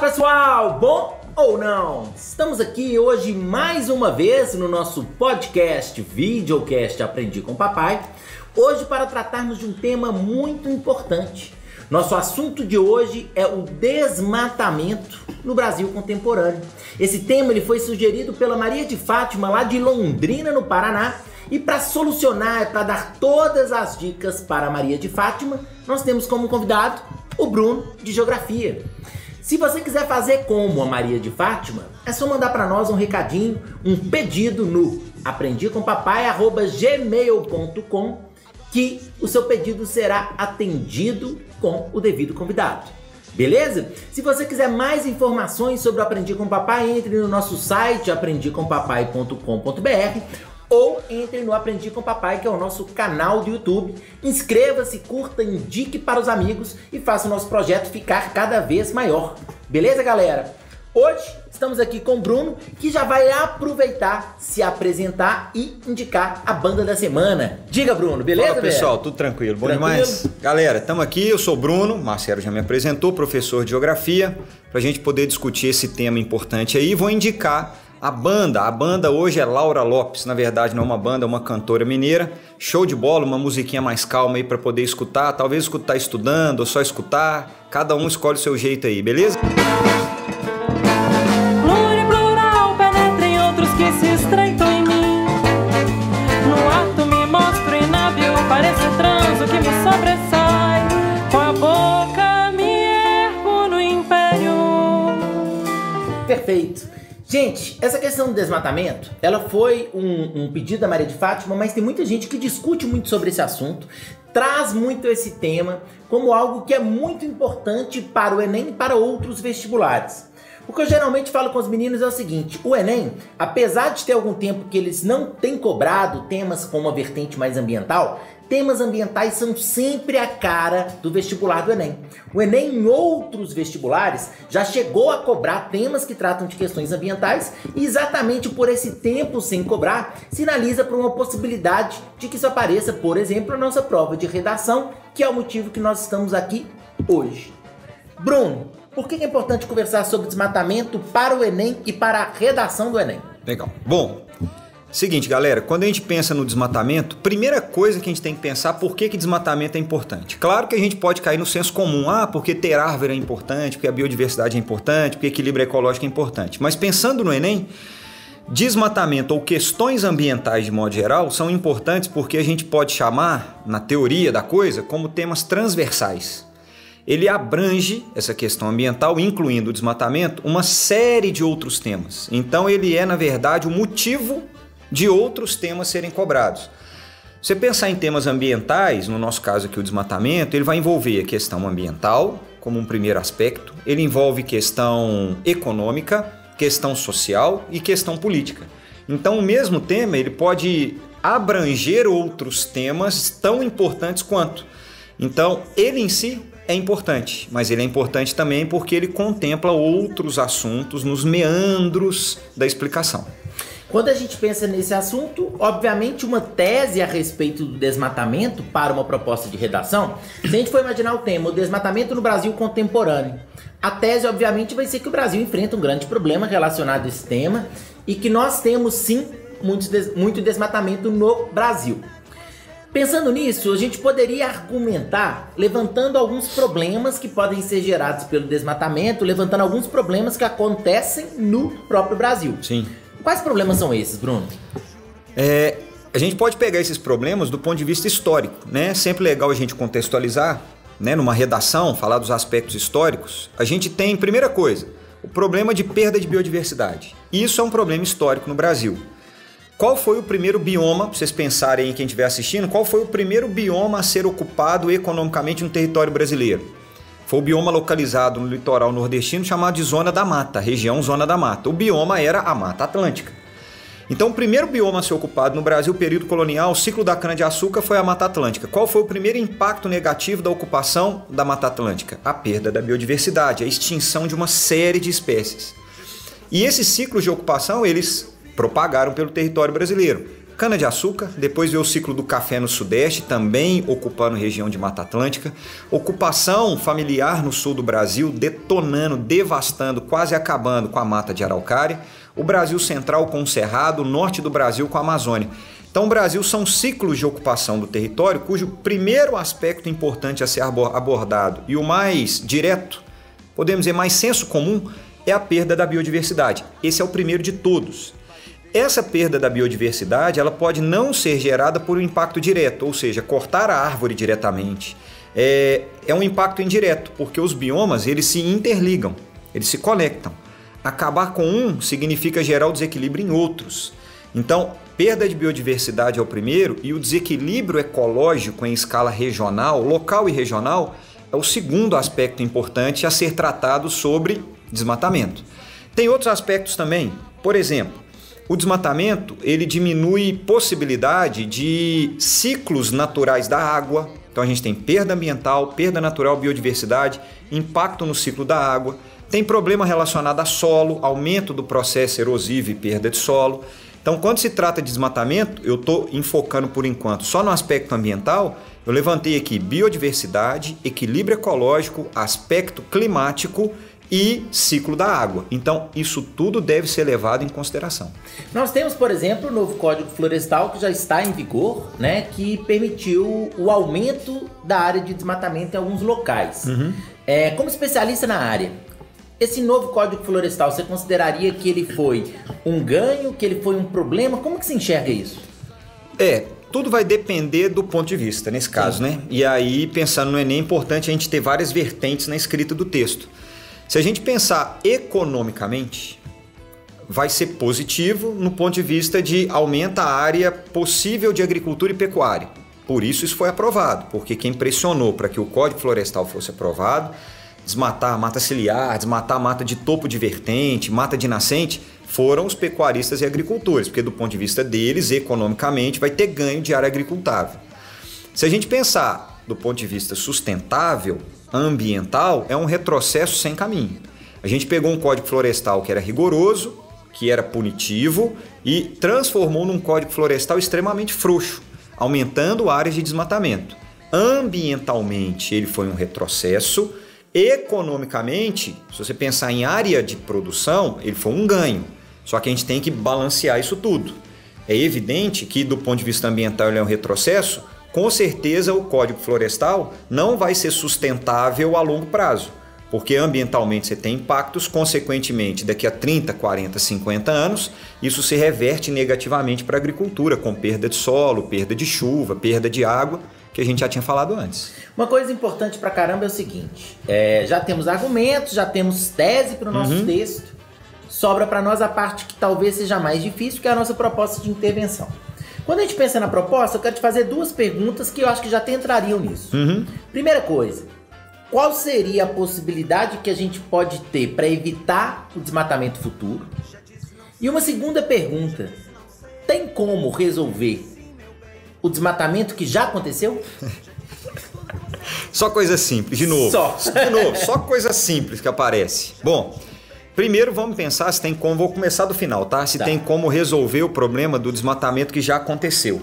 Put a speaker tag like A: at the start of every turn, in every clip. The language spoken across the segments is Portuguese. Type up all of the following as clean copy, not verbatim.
A: pessoal, bom ou não? Estamos aqui hoje mais uma vez no nosso podcast, videocast Aprendi com Papai, hoje para tratarmos de um tema muito importante. Nosso assunto de hoje é o desmatamento no Brasil contemporâneo. Esse tema ele foi sugerido pela Maria de Fátima, lá de Londrina, no Paraná, e para solucionar, para dar todas as dicas para a Maria de Fátima, nós temos como convidado o Bruno, de Geografia. Se você quiser fazer como a Maria de Fátima, é só mandar para nós um recadinho, um pedido no aprendicompapai@gmail.com, que o seu pedido será atendido com o devido convidado. Beleza? Se você quiser mais informações sobre o Aprendi com Papai, entre no nosso site aprendicompapai.com.br ou entre no Aprendi com Papai, que é o nosso canal do YouTube. Inscreva-se, curta, indique para os amigos e faça o nosso projeto ficar cada vez maior. Beleza, galera? Hoje estamos aqui com o Bruno, que já vai aproveitar, se apresentar e indicar a banda da semana. Diga, Bruno, beleza?
B: Fala, pessoal, tudo tranquilo? Bom demais? Galera, estamos aqui, eu sou o Bruno, Marcelo já me apresentou, professor de Geografia, para a gente poder discutir esse tema importante aí. Vou indicar a banda hoje é Laura Lopes, na verdade não é uma banda, é uma cantora mineira. Show de bola, uma musiquinha mais calma aí para poder escutar, talvez escutar estudando ou só escutar, cada um escolhe o seu jeito aí, beleza?
C: Plural penetra em outros que se estreitam em mim. No ato me mostro inábil, parece transo que me sobressai. Com a boca me ergo no império.
A: Perfeito. Gente, essa questão do desmatamento, ela foi um pedido da Maria de Fátima, mas tem muita gente que discute muito sobre esse assunto, traz muito esse tema como algo que é muito importante para o Enem e para outros vestibulares. O que eu geralmente falo com os meninos é o seguinte: o Enem, apesar de ter algum tempo que eles não têm cobrado temas com uma vertente mais ambiental, temas ambientais são sempre a cara do vestibular do Enem. O Enem, em outros vestibulares, já chegou a cobrar temas que tratam de questões ambientais e exatamente por esse tempo sem cobrar, sinaliza para uma possibilidade de que isso apareça, por exemplo, na nossa prova de redação, que é o motivo que nós estamos aqui hoje. Bruno, por que é importante conversar sobre desmatamento para o Enem e para a redação do Enem?
B: Legal. Bom, seguinte, galera, quando a gente pensa no desmatamento, primeira coisa que a gente tem que pensar, por que desmatamento é importante? Claro que a gente pode cair no senso comum, porque ter árvore é importante, porque a biodiversidade é importante, porque equilíbrio ecológico é importante. Mas pensando no Enem, desmatamento ou questões ambientais de modo geral são importantes porque a gente pode chamar, na teoria da coisa, como temas transversais. Ele abrange essa questão ambiental, incluindo o desmatamento, uma série de outros temas. Então ele é, na verdade, o motivo de outros temas serem cobrados. Você pensar em temas ambientais, no nosso caso aqui o desmatamento, ele vai envolver a questão ambiental como um primeiro aspecto, ele envolve questão econômica, questão social e questão política. Então o mesmo tema ele pode abranger outros temas tão importantes quanto. Então ele em si é importante, mas ele é importante também porque ele contempla outros assuntos nos meandros da explicação.
A: Quando a gente pensa nesse assunto, obviamente uma tese a respeito do desmatamento para uma proposta de redação, se a gente for imaginar o tema, o desmatamento no Brasil contemporâneo, a tese obviamente vai ser que o Brasil enfrenta um grande problema relacionado a esse tema e que nós temos sim muito desmatamento no Brasil. Pensando nisso, a gente poderia argumentar levantando alguns problemas que podem ser gerados pelo desmatamento, levantando alguns problemas que acontecem no próprio Brasil.
B: Sim.
A: Quais problemas são esses, Bruno?
B: A gente pode pegar esses problemas do ponto de vista histórico, né? Sempre legal a gente contextualizar, né? Numa redação, falar dos aspectos históricos. A gente tem, primeira coisa, o problema de perda de biodiversidade. Isso é um problema histórico no Brasil. Qual foi o primeiro bioma, para vocês pensarem aí, quem estiver assistindo, qual foi o primeiro bioma a ser ocupado economicamente no território brasileiro? Foi o bioma localizado no litoral nordestino chamado de Zona da Mata, região Zona da Mata. O bioma era a Mata Atlântica. Então o primeiro bioma a ser ocupado no Brasil, período colonial, o ciclo da cana-de-açúcar, foi a Mata Atlântica. Qual foi o primeiro impacto negativo da ocupação da Mata Atlântica? A perda da biodiversidade, a extinção de uma série de espécies. E esses ciclos de ocupação, eles propagaram pelo território brasileiro. cana-de-açúcar, depois veio o ciclo do café no Sudeste, também ocupando região de Mata Atlântica, ocupação familiar no sul do Brasil, detonando, devastando, quase acabando com a mata de araucária, o Brasil Central com o Cerrado, o norte do Brasil com a Amazônia. Então, o Brasil são ciclos de ocupação do território, cujo primeiro aspecto importante a ser abordado e o mais direto, podemos dizer mais senso comum, é a perda da biodiversidade. Esse é o primeiro de todos. Essa perda da biodiversidade ela pode não ser gerada por um impacto direto, ou seja, cortar a árvore diretamente. É um impacto indireto, porque os biomas eles se interligam, eles se conectam. Acabar com um significa gerar o desequilíbrio em outros. Então, perda de biodiversidade é o primeiro e o desequilíbrio ecológico em escala regional, local e regional, é o segundo aspecto importante a ser tratado sobre desmatamento. Tem outros aspectos também, por exemplo, o desmatamento ele diminui possibilidade de ciclos naturais da água, então a gente tem perda ambiental, perda natural, biodiversidade, impacto no ciclo da água, tem problema relacionado a solo, aumento do processo erosivo e perda de solo. Então, quando se trata de desmatamento, eu estou enfocando por enquanto só no aspecto ambiental, eu levantei aqui biodiversidade, equilíbrio ecológico, aspecto climático e ciclo da água. Então, isso tudo deve ser levado em consideração.
A: Nós temos, por exemplo, o novo Código Florestal que já está em vigor, né, que permitiu o aumento da área de desmatamento em alguns locais. Como especialista na área, esse novo Código Florestal, você consideraria que ele foi um ganho, que ele foi um problema? Como que se enxerga isso?
B: Tudo vai depender do ponto de vista, nesse caso, né? E aí, pensando no Enem, é importante a gente ter várias vertentes na escrita do texto. Se a gente pensar economicamente, vai ser positivo no ponto de vista de aumenta a área possível de agricultura e pecuária. Por isso foi aprovado, porque quem pressionou para que o Código Florestal fosse aprovado, desmatar a mata ciliar, desmatar a mata de topo de vertente, mata de nascente, foram os pecuaristas e agricultores, porque do ponto de vista deles, economicamente, vai ter ganho de área agricultável. Se a gente pensar do ponto de vista sustentável, ambiental, é um retrocesso sem caminho. A gente pegou um Código Florestal que era rigoroso, que era punitivo e transformou num Código Florestal extremamente frouxo, aumentando áreas de desmatamento. Ambientalmente, ele foi um retrocesso. Economicamente, se você pensar em área de produção, ele foi um ganho. Só que a gente tem que balancear isso tudo. É evidente que, do ponto de vista ambiental, ele é um retrocesso. Com certeza, o Código Florestal não vai ser sustentável a longo prazo, porque ambientalmente você tem impactos, consequentemente, daqui a 30, 40, 50 anos, isso se reverte negativamente para a agricultura, com perda de solo, perda de chuva, perda de água, que a gente já tinha falado antes.
A: Uma coisa importante pra caramba é o seguinte, já temos argumentos, já temos tese para o nosso texto, sobra para nós a parte que talvez seja mais difícil, que é a nossa proposta de intervenção. Quando a gente pensa na proposta, eu quero te fazer duas perguntas que eu acho que já até entrariam nisso. Primeira coisa, qual seria a possibilidade que a gente pode ter para evitar o desmatamento futuro? E uma segunda pergunta, tem como resolver o desmatamento que já aconteceu?
B: Só coisa simples, de novo. Só coisa simples que aparece. Bom, primeiro vamos pensar se tem como, vou começar do final, tá? Se tem como resolver o problema do desmatamento que já aconteceu.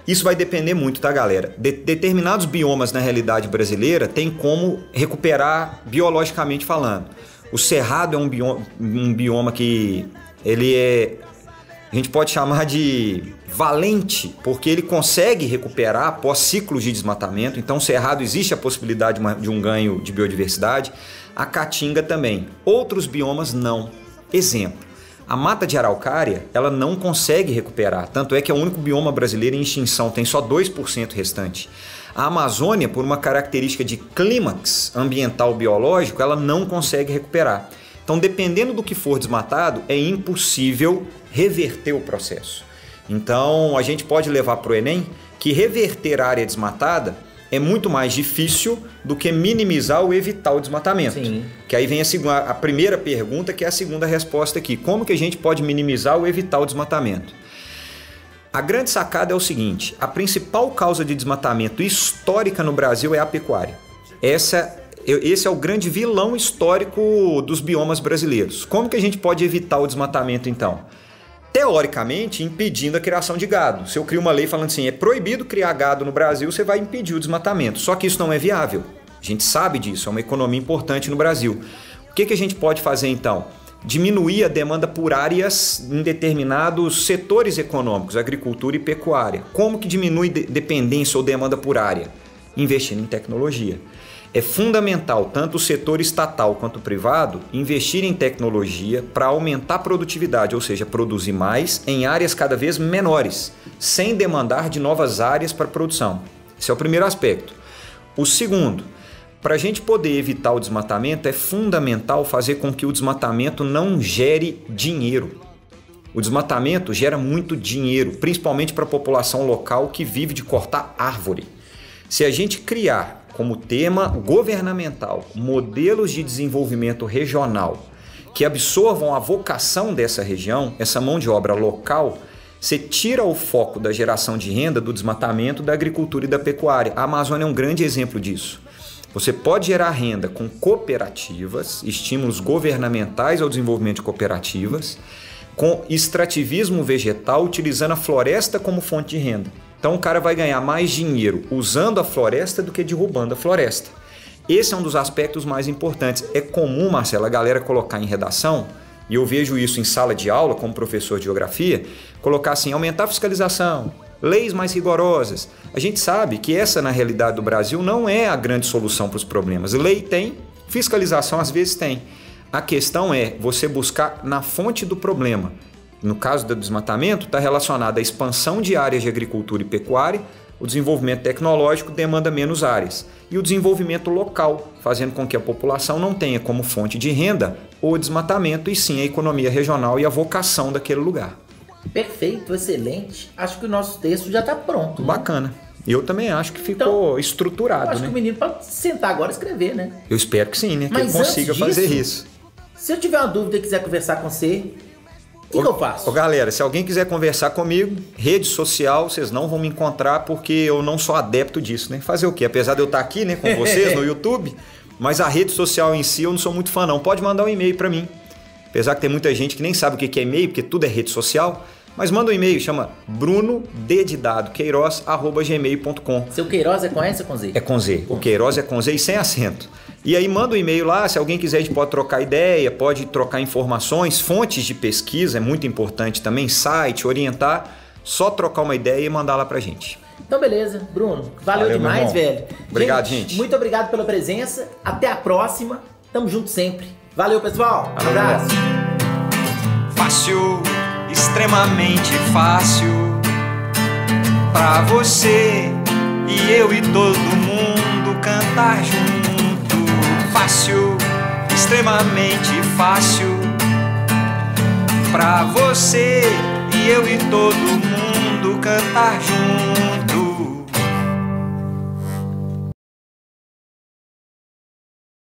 B: Isso vai depender muito, tá, galera? Determinados biomas na realidade brasileira tem como recuperar biologicamente falando. O cerrado é um bioma que ele é, a gente pode chamar de valente, porque ele consegue recuperar após ciclos de desmatamento. Então, o cerrado existe a possibilidade de um ganho de biodiversidade. A caatinga também. Outros biomas não. Exemplo, a mata de araucária, ela não consegue recuperar. Tanto é que é o único bioma brasileiro em extinção, tem só 2% restante. A Amazônia, por uma característica de clímax ambiental biológico, ela não consegue recuperar. Então, dependendo do que for desmatado, é impossível reverter o processo. Então, a gente pode levar para o Enem que reverter a área desmatada é muito mais difícil do que minimizar ou evitar o desmatamento.
A: Sim.
B: Que aí vem a primeira pergunta, que é a segunda resposta aqui. Como que a gente pode minimizar ou evitar o desmatamento? A grande sacada é o seguinte, a principal causa de desmatamento histórica no Brasil é a pecuária. Esse é o grande vilão histórico dos biomas brasileiros. Como que a gente pode evitar o desmatamento, então? teoricamente impedindo a criação de gado. Se eu crio uma lei falando assim, é proibido criar gado no Brasil, você vai impedir o desmatamento. Só que isso não é viável. A gente sabe disso, é uma economia importante no Brasil. O que a gente pode fazer então? Diminuir a demanda por áreas em determinados setores econômicos, agricultura e pecuária. Como que diminui dependência ou demanda por área? Investindo em tecnologia. É fundamental, tanto o setor estatal quanto o privado, investir em tecnologia para aumentar a produtividade, ou seja, produzir mais em áreas cada vez menores, sem demandar de novas áreas para produção. Esse é o primeiro aspecto. O segundo, para a gente poder evitar o desmatamento, é fundamental fazer com que o desmatamento não gere dinheiro. O desmatamento gera muito dinheiro, principalmente para a população local que vive de cortar árvore. Se a gente criar como tema governamental modelos de desenvolvimento regional que absorvam a vocação dessa região, essa mão de obra local, você tira o foco da geração de renda do desmatamento, da agricultura e da pecuária. A Amazônia é um grande exemplo disso. Você pode gerar renda com cooperativas, estímulos governamentais ao desenvolvimento de cooperativas, com extrativismo vegetal, utilizando a floresta como fonte de renda. Então o cara vai ganhar mais dinheiro usando a floresta do que derrubando a floresta. Esse é um dos aspectos mais importantes. É comum, Marcelo, a galera colocar em redação, e eu vejo isso em sala de aula como professor de geografia, colocar assim, aumentar a fiscalização, leis mais rigorosas. A gente sabe que essa, na realidade do Brasil, não é a grande solução para os problemas. Lei tem, fiscalização às vezes tem. A questão é você buscar na fonte do problema. No caso do desmatamento, está relacionado à expansão de áreas de agricultura e pecuária, o desenvolvimento tecnológico demanda menos áreas e o desenvolvimento local, fazendo com que a população não tenha como fonte de renda o desmatamento e sim a economia regional e a vocação daquele lugar.
A: Perfeito, excelente. Acho que o nosso texto já está pronto. Né?
B: Bacana. Eu também acho que ficou estruturado.
A: Eu acho
B: né?
A: que o menino pode sentar agora e escrever, né?
B: Eu espero que sim, né? Que
A: Mas
B: ele consiga fazer isso.
A: Se eu tiver uma dúvida e quiser conversar com você, o que eu faço?
B: Galera, se alguém quiser conversar comigo, rede social, vocês não vão me encontrar porque eu não sou adepto disso, né? Fazer o quê? Apesar de eu estar aqui, né, com vocês no YouTube, mas a rede social em si eu não sou muito fã não. Pode mandar um e-mail para mim. Apesar que tem muita gente que nem sabe o que é e-mail, porque tudo é rede social, mas manda um e-mail, chama brunodqueiroz@gmail.com.
A: Seu Queiroz é com S ou com Z?
B: É com Z. O Queiroz é com Z e sem acento. E aí manda um e-mail lá, se alguém quiser a gente pode trocar ideia, pode trocar informações, fontes de pesquisa, é muito importante também, site, orientar, só trocar uma ideia e mandar lá pra gente.
A: Então beleza, Bruno, valeu demais, velho.
B: Obrigado, gente.
A: Muito obrigado pela presença, até a próxima, tamo junto sempre. Valeu, pessoal, um abraço.
B: Fácil, extremamente fácil, pra você e eu e todo mundo cantar junto. Fácil, extremamente fácil, pra você e eu e todo mundo cantar junto.